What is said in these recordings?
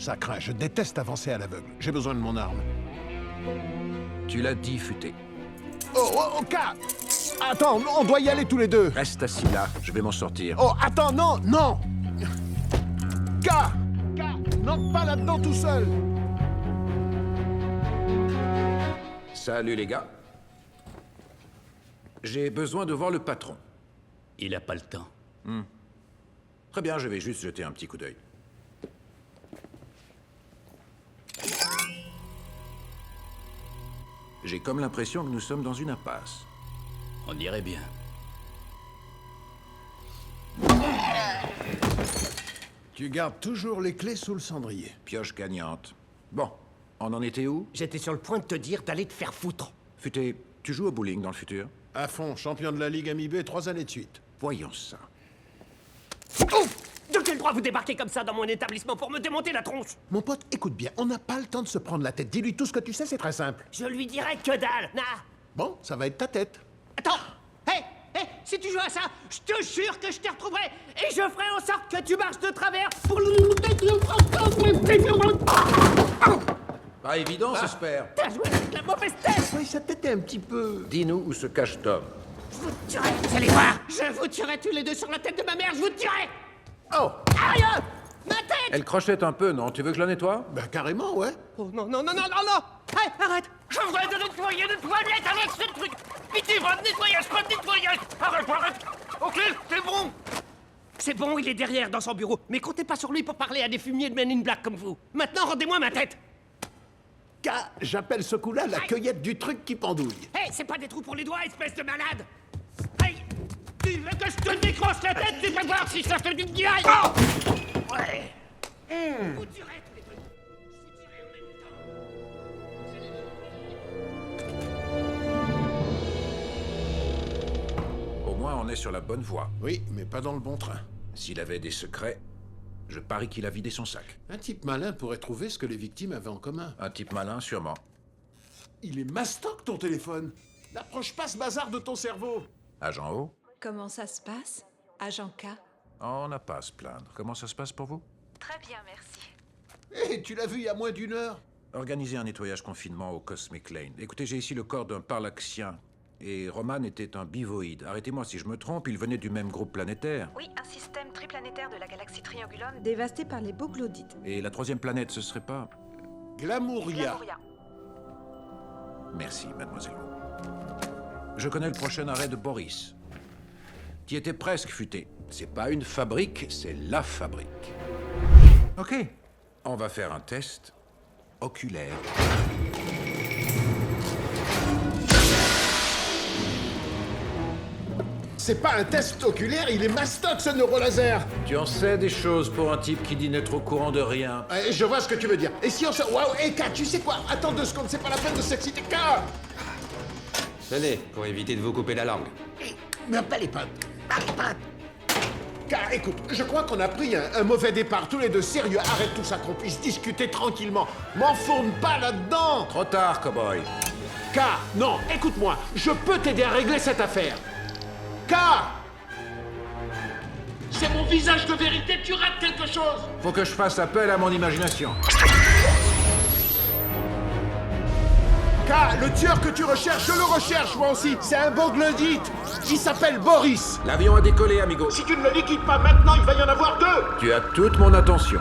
Ça craint, je déteste avancer à l'aveugle. J'ai besoin de mon arme. Tu l'as dit, futé. Oh, K! Attends, on doit y aller tous les deux. Reste assis là, je vais m'en sortir. Oh, attends, non, non! K! N'entre pas là-dedans tout seul! Salut les gars. J'ai besoin de voir le patron. Il a pas le temps. Très bien, je vais juste jeter un petit coup d'œil. J'ai comme l'impression que nous sommes dans une impasse. On dirait bien. Tu gardes toujours les clés sous le cendrier. Pioche gagnante. Bon, on en était où? J'étais sur le point de te dire d'aller te faire foutre. Futé, tu joues au bowling dans le futur? À fond, champion de la Ligue Ami B 3 années de suite. Voyons ça. Ouf! De quel droit vous débarquez comme ça dans mon établissement pour me démonter la tronche? Mon pote, écoute bien, on n'a pas le temps de se prendre la tête. Dis-lui tout ce que tu sais, c'est très simple. Je lui dirai que dalle, Bon, ça va être ta tête. Attends! Hé! Si tu joues à ça, je te jure que je te retrouverai et je ferai en sorte que tu marches de travers pour... Pas évident, j'espère. T'as joué avec la mauvaise tête! Oui, sa tête est un petit peu... Dis-nous où se cache Tom. Je vous tuerai, vous allez voir! Je vous tuerai tous les deux sur la tête de ma mère, je vous tuerai! Oh! Aïe! Ma tête! Elle crochette un peu, non? Tu veux que je la nettoie? Ben carrément, ouais. Oh non, non, non, non, non, non! Hey, arrête! Je voudrais te nettoyer les toilettes avec ce truc! Pitié, pas de nettoyage, pas de nettoyage! Arrête! Ok, c'est bon! C'est bon, il est derrière dans son bureau. Mais comptez pas sur lui pour parler à des fumiers de Men in Black comme vous. Maintenant, rendez-moi ma tête! K, j'appelle ce coup-là la cueillette du truc qui pendouille. Hey, c'est pas des trous pour les doigts, espèce de malade! Hey! Tu veux que je te décroche la tête? Tu vas voir si ça fait du bien! Ouais! Vous tuerez tous les deux. Je vous tuerai en même temps. Au moins, on est sur la bonne voie. Oui, mais pas dans le bon train. S'il avait des secrets, je parie qu'il a vidé son sac. Un type malin pourrait trouver ce que les victimes avaient en commun. Un type malin, sûrement. Il est mastoc, ton téléphone. N'approche pas ce bazar de ton cerveau. Agent O? Comment ça se passe, agent K? On n'a pas à se plaindre. Comment ça se passe pour vous? Très bien, merci. Hé, tu l'as vu il y a moins d'une heure? Organisez un nettoyage confinement au Cosmic Lane. Écoutez, j'ai ici le corps d'un parlaxien. Et Roman était un bivoïde. Arrêtez-moi si je me trompe, il venait du même groupe planétaire. Oui, un système triplanétaire de la galaxie Triangulum dévasté par les Boglodites. Et la troisième planète, ce serait pas... Glamouria. Glamouria. Merci, mademoiselle. Je connais le prochain arrêt de Boris. Qui était presque futé. C'est pas une fabrique, c'est la fabrique. Ok. On va faire un test oculaire. C'est pas un test oculaire, il est mastoc ce neurolaser. Tu en sais des choses pour un type qui dit n'être au courant de rien. Je vois ce que tu veux dire. Et si on se... Waouh, hé, K, tu sais quoi? Attends 2 secondes, c'est pas la peine de s'exciter. K! Tenez, pour éviter de vous couper la langue. Mais pas les pattes. K, écoute, je crois qu'on a pris un mauvais départ. Tous les deux, sérieux, arrête tout ça, qu'on puisse discuter tranquillement. M'enfourne pas là-dedans. Trop tard, cowboy. K, non, écoute-moi, je peux t'aider à régler cette affaire. K! C'est mon visage de vérité, tu rates quelque chose. Faut que je fasse appel à mon imagination. K, le tueur que tu recherches, je le recherche moi aussi. C'est un Boglodite. Il s'appelle Boris. L'avion a décollé, amigo. Si tu ne le liquides pas maintenant, il va y en avoir 2. Tu as toute mon attention.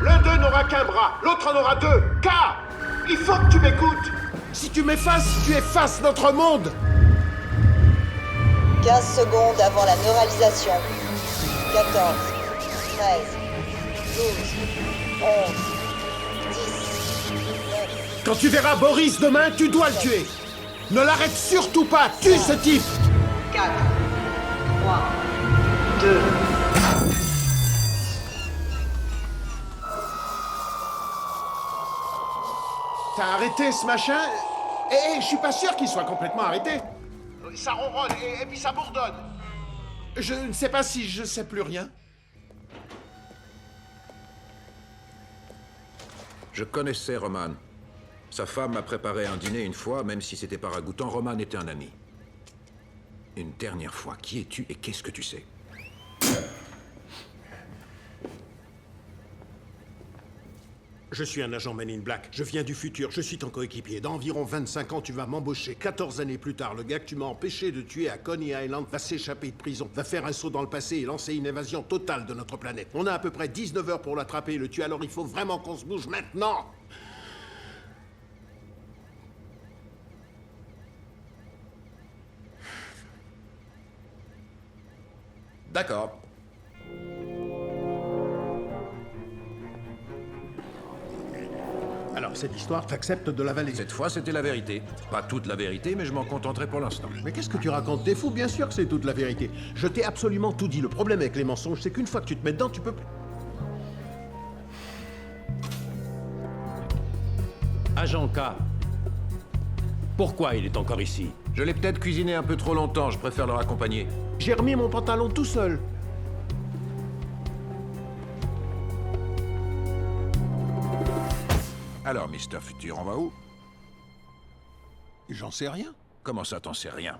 Le 2 n'aura qu'un bras, l'autre en aura 2. K! Il faut que tu m'écoutes. Si tu m'effaces, tu effaces notre monde. 15 secondes avant la neuralisation. 14, 13, 12, 11, 10, 9... Quand tu verras Boris demain, tu dois le tuer. Ne l'arrête surtout pas, tue ce type. 4, 3, 2... T'as arrêté ce machin? Je suis pas sûr qu'il soit complètement arrêté. Ça ronronne et puis ça bourdonne. Je ne sais pas si je sais plus rien. Je connaissais Roman. Sa femme m'a préparé un dîner une fois, même si c'était pas ragoûtant. Roman était un ami. Une dernière fois, qui es-tu et qu'est-ce que tu sais? Je suis un agent Man in Black. Je viens du futur. Je suis ton coéquipier. Dans environ 25 ans, tu vas m'embaucher. 14 années plus tard, le gars que tu m'as empêché de tuer à Coney Island va s'échapper de prison, va faire un saut dans le passé et lancer une invasion totale de notre planète. On a à peu près 19 heures pour l'attraper et le tuer, alors il faut vraiment qu'on se bouge maintenant. D'accord. Alors, cette histoire, t'acceptes de l'avaler. Cette fois, c'était la vérité. Pas toute la vérité, mais je m'en contenterai pour l'instant. Mais qu'est-ce que tu racontes? T'es fou, bien sûr que c'est toute la vérité. Je t'ai absolument tout dit. Le problème avec les mensonges, c'est qu'une fois que tu te mets dedans, tu peux plus. Agent K. Pourquoi il est encore ici? Je l'ai peut-être cuisiné un peu trop longtemps, je préfère le raccompagner. J'ai remis mon pantalon tout seul. Alors, Mister Futur, on va où? J'en sais rien. Comment ça, t'en sais rien?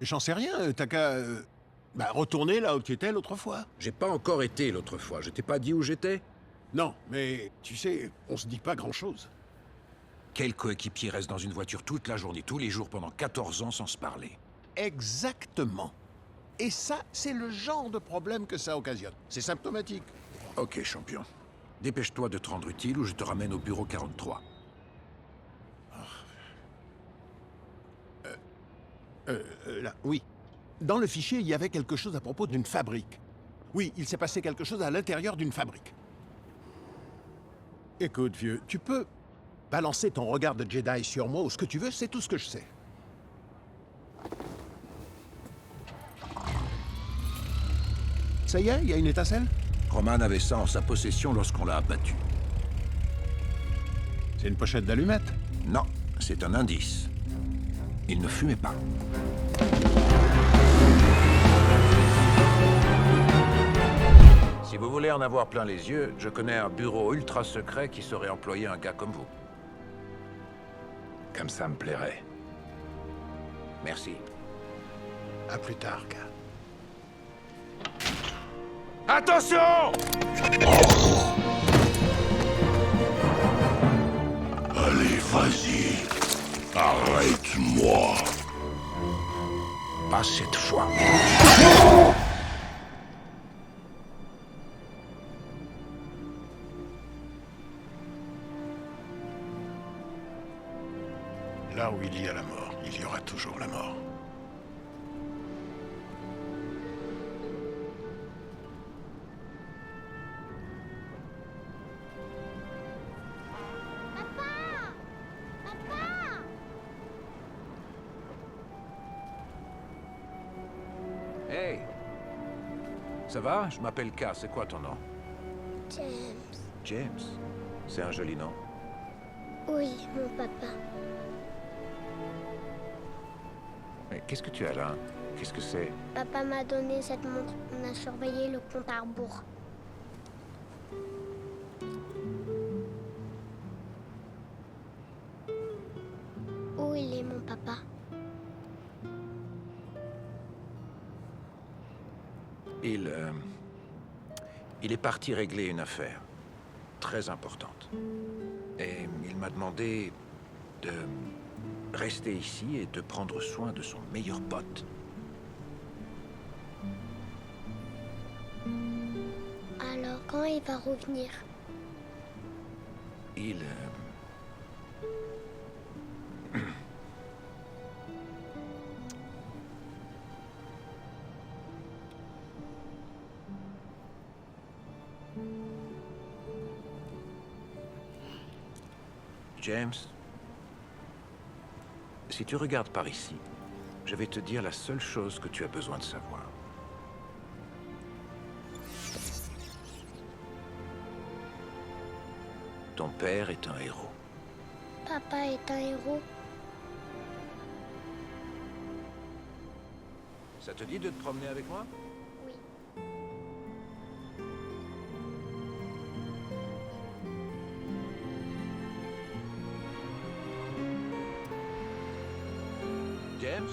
J'en sais rien. T'as qu'à... retourner là où tu étais l'autre fois. J'ai pas encore été l'autre fois, je t'ai pas dit où j'étais? Non, mais tu sais, on se dit pas grand-chose. Quel coéquipier reste dans une voiture toute la journée, tous les jours, pendant 14 ans sans se parler? Exactement. Et ça, c'est le genre de problème que ça occasionne. C'est symptomatique. Ok, champion. Dépêche-toi de te rendre utile ou je te ramène au bureau 43. Là, oui. Dans le fichier, il y avait quelque chose à propos d'une fabrique. Oui, il s'est passé quelque chose à l'intérieur d'une fabrique. Écoute, vieux, tu peux balancer ton regard de Jedi sur moi ou ce que tu veux, c'est tout ce que je sais. Ça y est, il y a une étincelle? Roman avait ça en sa possession lorsqu'on l'a abattu. C'est une pochette d'allumettes. Non, c'est un indice. Il ne fumait pas. Si vous voulez en avoir plein les yeux, je connais un bureau ultra secret qui saurait employer un gars comme vous. Comme ça me plairait. Merci. À plus tard, gars. Attention! Allez, vas-y. Arrête-moi. Pas cette fois. Là où il y a la mort, il y aura toujours la mort. Hey! Ça va? Je m'appelle K. C'est quoi ton nom? James. James. C'est un joli nom. Oui, mon papa. Mais qu'est-ce que tu as là? Qu'est-ce que c'est? Papa m'a donné cette montre. On a surveillé le compte à rebours. Où il est, mon papa? Il est parti régler une affaire très importante. Et il m'a demandé de rester ici et de prendre soin de son meilleur pote. Alors, quand il va revenir? Il... James, si tu regardes par ici, je vais te dire la seule chose que tu as besoin de savoir. Ton père est un héros. Papa est un héros. Ça te dit de te promener avec moi? Oui. James?